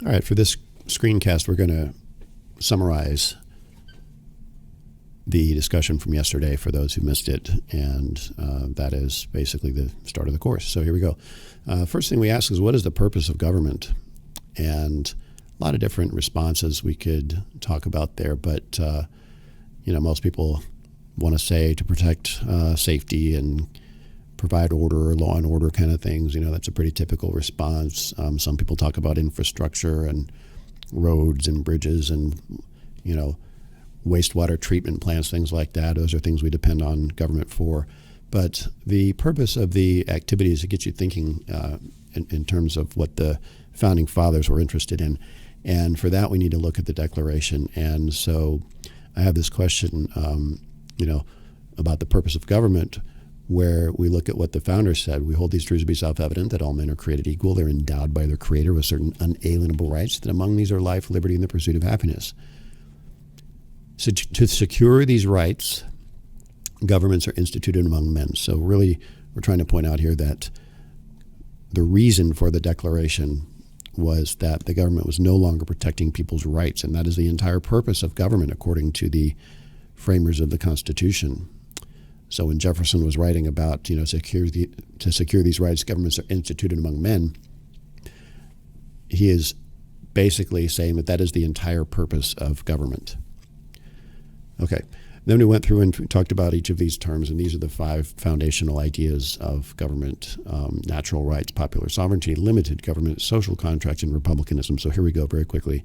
All right, for this screencast, we're going to summarize the discussion from yesterday for those who missed it, and that is basically the start of the course. So here we go. First thing we ask is, what is the purpose of government? And a lot of different responses we could talk about there, but most people want to say to protect safety and provide order, law and order kind of things. That's a pretty typical response. Some people talk about infrastructure and roads and bridges and, wastewater treatment plants, things like that. Those are things we depend on government for. But the purpose of the activity is to get you thinking in terms of what the founding fathers were interested in. And for that, we need to look at the Declaration. And so I have this question, about the purpose of government, where we look at what the founders said. We hold these truths to be self-evident, that all men are created equal. They're endowed by their Creator with certain unalienable rights, that among these are life, liberty, and the pursuit of happiness. So to secure these rights, governments are instituted among men. So really, we're trying to point out here that the reason for the Declaration was that the government was no longer protecting people's rights, and that is the entire purpose of government, according to the framers of the Constitution. So when Jefferson was writing about, to secure these rights, governments are instituted among men, he is basically saying that is the entire purpose of government. Okay, then we went through and we talked about each of these terms, and these are the 5 foundational ideas of government: natural rights, popular sovereignty, limited government, social contract, and republicanism. So here we go very quickly.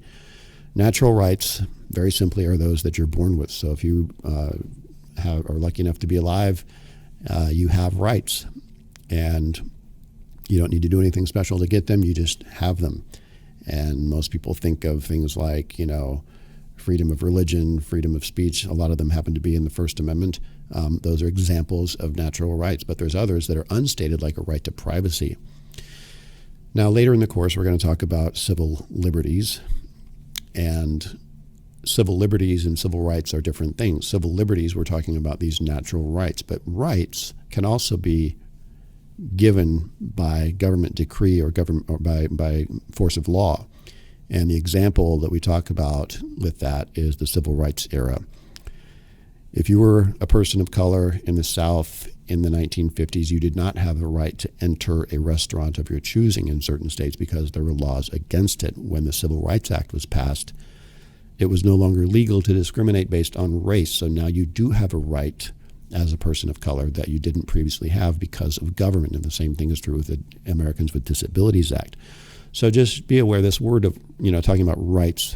Natural rights, very simply, are those that you're born with. So if you are lucky enough to be alive, you have rights, and you don't need to do anything special to get them. You just have them. And most people think of things like, freedom of religion, freedom of speech. A lot of them happen to be in the First Amendment. Those are examples of natural rights, but there's others that are unstated, like a right to privacy. Now, later in the course, we're going to talk about civil liberties, and civil liberties and civil rights are different things. Civil liberties, we're talking about these natural rights, but rights can also be given by government decree or by force of law. And the example that we talk about with that is the civil rights era. If you were a person of color in the South in the 1950s, you did not have the right to enter a restaurant of your choosing in certain states because there were laws against it. When the Civil Rights Act was passed, it was no longer legal to discriminate based on race. So now you do have a right as a person of color that you didn't previously have because of government. And the same thing is true with the Americans with Disabilities Act. So just be aware, this word of, talking about rights,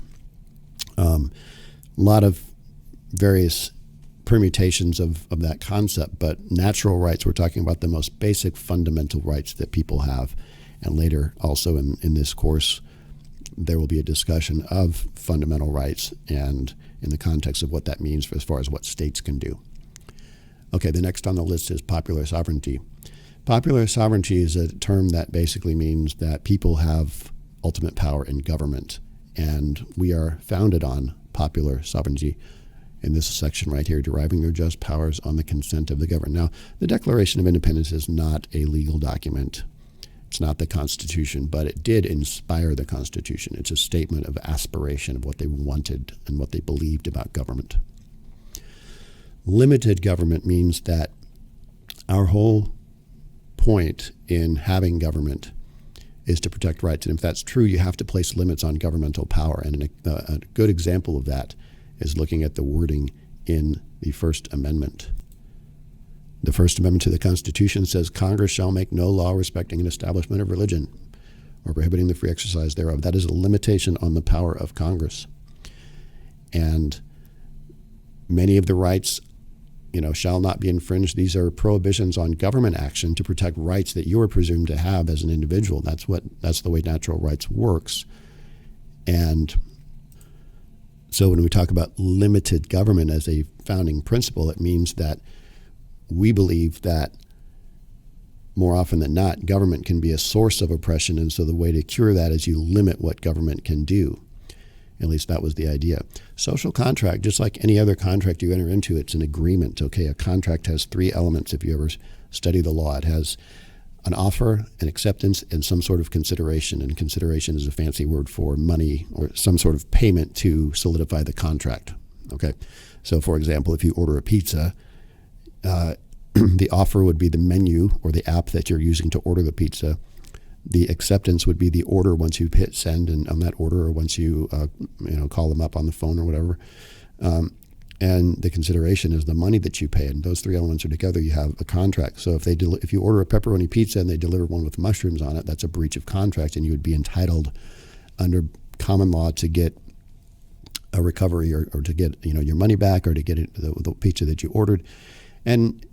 a lot of various permutations of that concept, but natural rights, we're talking about the most basic fundamental rights that people have. And later also in this course, there will be a discussion of fundamental rights and in the context of what that means for as far as what states can do. Okay, the next on the list is popular sovereignty. Popular sovereignty is a term that basically means that people have ultimate power in government, and we are founded on popular sovereignty in this section right here, deriving their just powers on the consent of the governed. Now, the Declaration of Independence is not a legal document. It's not the Constitution, but it did inspire the Constitution. It's a statement of aspiration of what they wanted and what they believed about government. Limited government means that our whole point in having government is to protect rights. And if that's true, you have to place limits on governmental power. And a good example of that is looking at the wording in the First Amendment. The First Amendment to the Constitution says, Congress shall make no law respecting an establishment of religion or prohibiting the free exercise thereof. That is a limitation on the power of Congress. And many of the rights shall not be infringed. These are prohibitions on government action to protect rights that you are presumed to have as an individual. That's the way natural rights works. And so when we talk about limited government as a founding principle, it means that we believe that more often than not, government can be a source of oppression, and so the way to cure that is you limit what government can do. At least that was the idea. Social contract, just like any other contract you enter into, it's an agreement. Okay, a contract has 3 elements if you ever study the law. It has an offer, an acceptance, and some sort of consideration. And consideration is a fancy word for money or some sort of payment to solidify the contract. Okay, so for example, if you order a pizza, the offer would be the menu or the app that you're using to order the pizza. The acceptance would be the order once you hit send and on that order, or once you call them up on the phone or whatever. And the consideration is the money that you pay, and those three elements are together. You have a contract. So if you order a pepperoni pizza and they deliver one with mushrooms on it, that's a breach of contract, and you would be entitled under common law to get a recovery or to get your money back, or to get the pizza that you ordered. And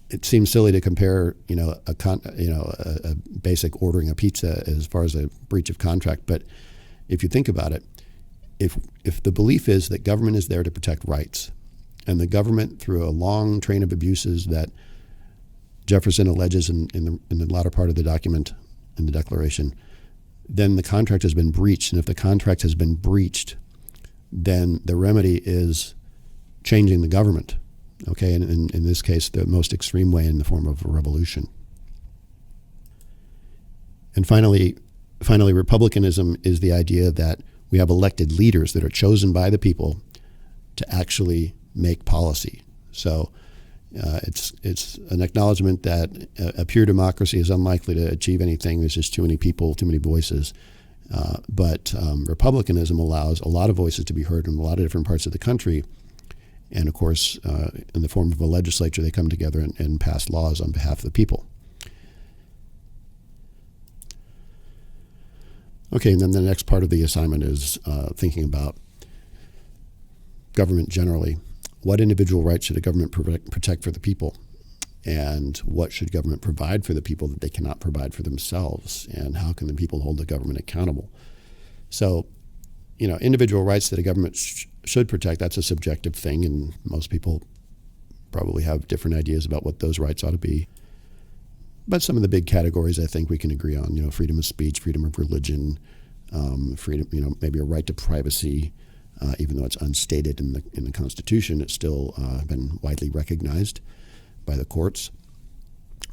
it seems silly to compare a basic ordering a pizza as far as a breach of contract, but if you think about it, if the belief is that government is there to protect rights, and the government, through a long train of abuses that Jefferson alleges in the latter part of the document, in the Declaration, then the contract has been breached. And if the contract has been breached, then the remedy is changing the government. Okay, and in this case, the most extreme way, in the form of a revolution. And finally, republicanism is the idea that we have elected leaders that are chosen by the people to actually make policy. So it's an acknowledgement that a pure democracy is unlikely to achieve anything. There's just too many people, too many voices. But republicanism allows a lot of voices to be heard in a lot of different parts of the country. And of course, in the form of a legislature, they come together and pass laws on behalf of the people. Okay, and then the next part of the assignment is thinking about government generally. What individual rights should a government protect for the people? And what should government provide for the people that they cannot provide for themselves? And how can the people hold the government accountable? So, individual rights that a government should protect, that's a subjective thing, and most people probably have different ideas about what those rights ought to be. But some of the big categories I think we can agree on, freedom of speech, freedom of religion, freedom, maybe a right to privacy, even though it's unstated in the Constitution, it's still been widely recognized by the courts.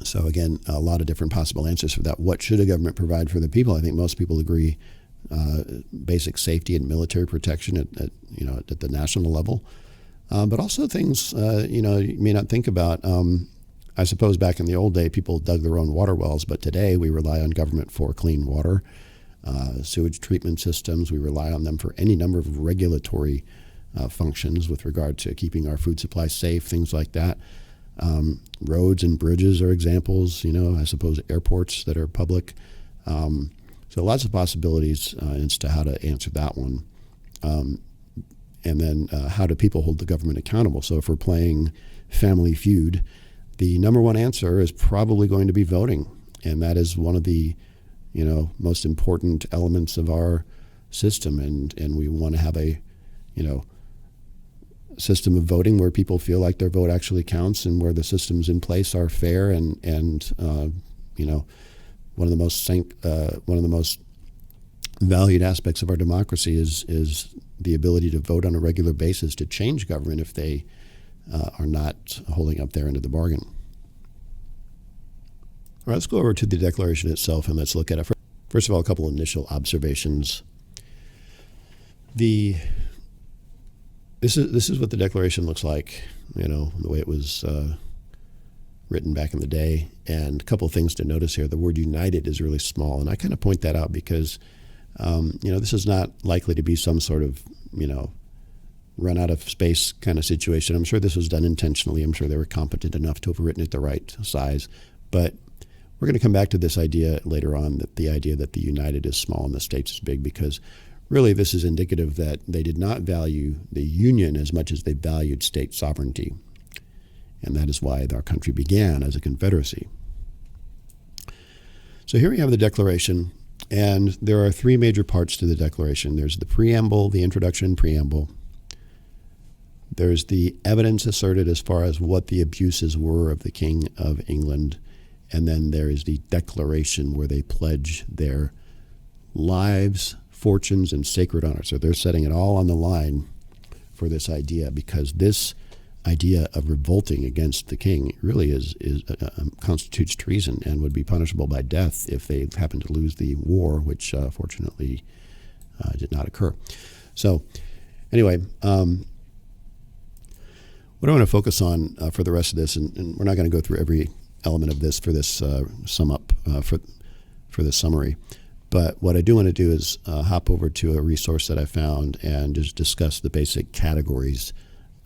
So again, a lot of different possible answers for that. What should a government provide for the people? I think most people agree basic safety and military protection at the national level, but also things you may not think about. I suppose back in the old day, people dug their own water wells, but today we rely on government for clean water, sewage treatment systems. We rely on them for any number of regulatory functions with regard to keeping our food supply safe, things like that. Roads and bridges are examples, I suppose airports that are public. So lots of possibilities as to how to answer that one. And then how do people hold the government accountable? So if we're playing Family Feud, the number one answer is probably going to be voting. And that is one of the, most important elements of our system. And we want to have a, system of voting where people feel like their vote actually counts, and where the systems in place are fair and one of the most valued aspects of our democracy is the ability to vote on a regular basis to change government if they are not holding up their end of the bargain. All right, let's go over to the Declaration itself and let's look at it. First of all, a couple initial observations. This is what the Declaration looks like, the way it was written back in the day. And a couple of things to notice here. The word united is really small, and I kind of point that out because this is not likely to be some sort of run out of space kind of situation. I'm sure this was done intentionally. I'm sure they were competent enough to have written it the right size. But we're going to come back to this idea later on, that the idea that the united is small and the states is big, because really this is indicative that they did not value the union as much as they valued state sovereignty. And that is why our country began as a confederacy. So here we have the Declaration, and there are three major parts to the Declaration. There's the preamble, the introduction and preamble. There's the evidence asserted as far as what the abuses were of the King of England. And then there is the declaration where they pledge their lives, fortunes, and sacred honor. So they're setting it all on the line for this idea, because this idea of revolting against the king really constitutes treason and would be punishable by death if they happen to lose the war, which fortunately did not occur. So anyway, what I want to focus on for the rest of this, and we're not going to go through every element of this for this sum up for this summary, but what I do want to do is hop over to a resource that I found and just discuss the basic categories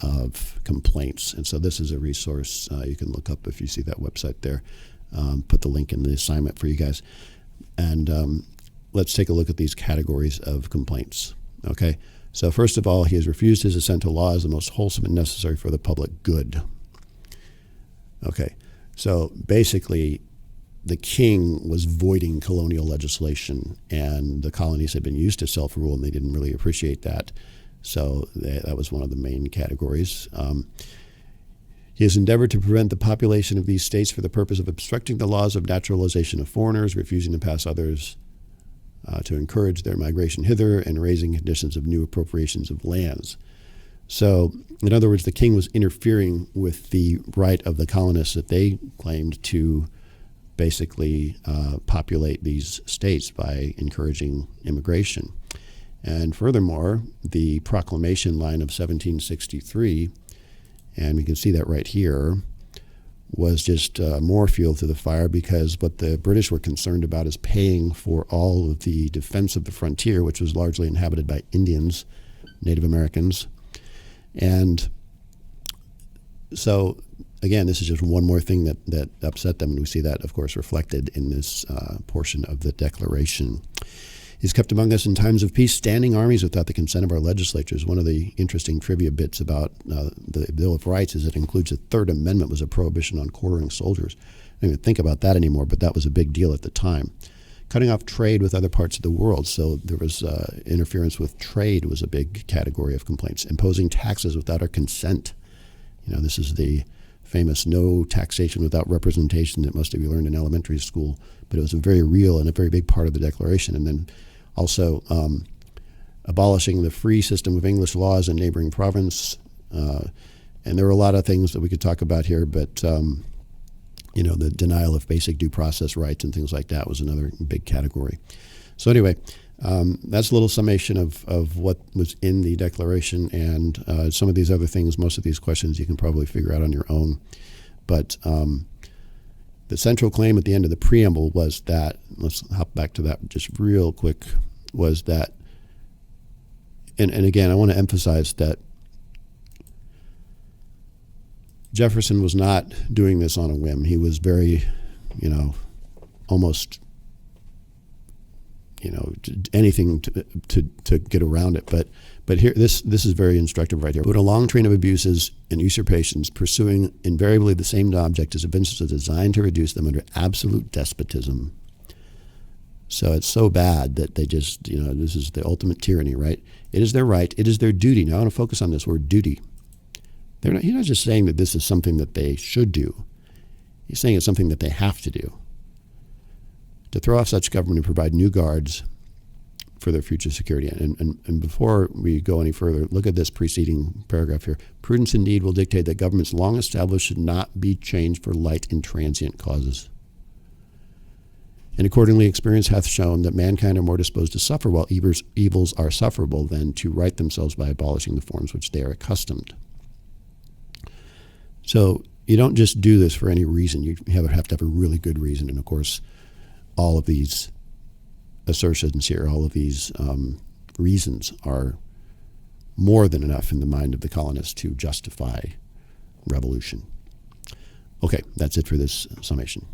of complaints. And so this is a resource you can look up if you see that website there. Put the link in the assignment for you guys. And let's take a look at these categories of complaints. Okay, so first of all, he has refused his assent to law as the most wholesome and necessary for the public good. Okay, so basically the king was voiding colonial legislation, and the colonies had been used to self-rule, and they didn't really appreciate that. So that was one of the main categories. He has endeavored to prevent the population of these states for the purpose of obstructing the laws of naturalization of foreigners, refusing to pass others to encourage their migration hither, and raising conditions of new appropriations of lands. So, in other words, the king was interfering with the right of the colonists that they claimed to basically populate these states by encouraging immigration. And furthermore, the proclamation line of 1763, and we can see that right here, was just more fuel to the fire, because what the British were concerned about is paying for all of the defense of the frontier, which was largely inhabited by Indians, Native Americans. And so, again, this is just one more thing that upset them, and we see that, of course, reflected in this portion of the Declaration. He's kept among us in times of peace standing armies without the consent of our legislatures. One of the interesting trivia bits about the Bill of Rights is it includes the Third Amendment was a prohibition on quartering soldiers. I don't even think about that anymore, but that was a big deal at the time. Cutting off trade with other parts of the world. So there was interference with trade was a big category of complaints. Imposing taxes without our consent. You know, this is the famous no taxation without representation that most of you learned in elementary school, but it was a very real and a very big part of the Declaration. And then also abolishing the free system of English laws in neighboring province. And there were a lot of things that we could talk about here, but you know, the denial of basic due process rights and things like that was another big category. So anyway, that's a little summation of what was in the Declaration, and some of these other things, most of these questions you can probably figure out on your own. But the central claim at the end of the preamble was that, let's hop back to that just real quick, was that, and again, I want to emphasize that Jefferson was not doing this on a whim. He was very, you know, almost, you know, anything to get around it. But here, this is very instructive right here. But a long train of abuses and usurpations, pursuing invariably the same object, is evinced as designed to reduce them under absolute despotism. So it's so bad that they just, you know, this is the ultimate tyranny, right? It is their right. It is their duty. Now I want to focus on this word duty. He's not just saying that this is something that they should do. He's saying it's something that they have to do. To throw off such government and provide new guards for their future security. And before we go any further, look at this preceding paragraph here. Prudence indeed will dictate that governments long established should not be changed for light and transient causes. And accordingly, experience hath shown that mankind are more disposed to suffer while evils are sufferable than to right themselves by abolishing the forms which they are accustomed. So you don't just do this for any reason. You have to have a really good reason. And of course, all of these assertions here, all of these reasons are more than enough in the mind of the colonists to justify revolution. Okay, that's it for this summation.